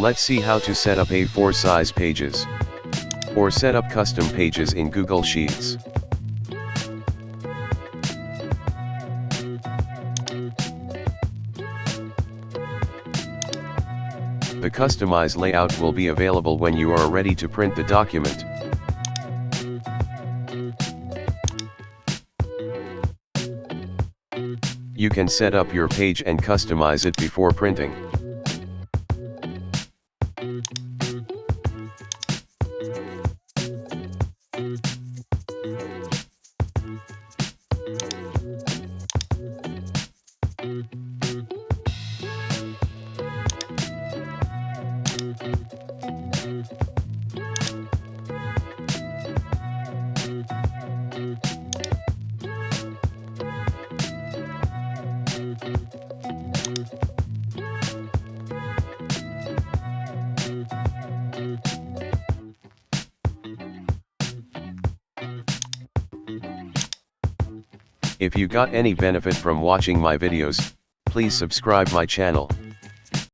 Let's see how to set up A4 size pages, or set up custom pages in Google Sheets. The customized layout will be available when you are ready to print the document. You can set up your page and customize it before printing. If you got any benefit from watching my videos, please subscribe my channel.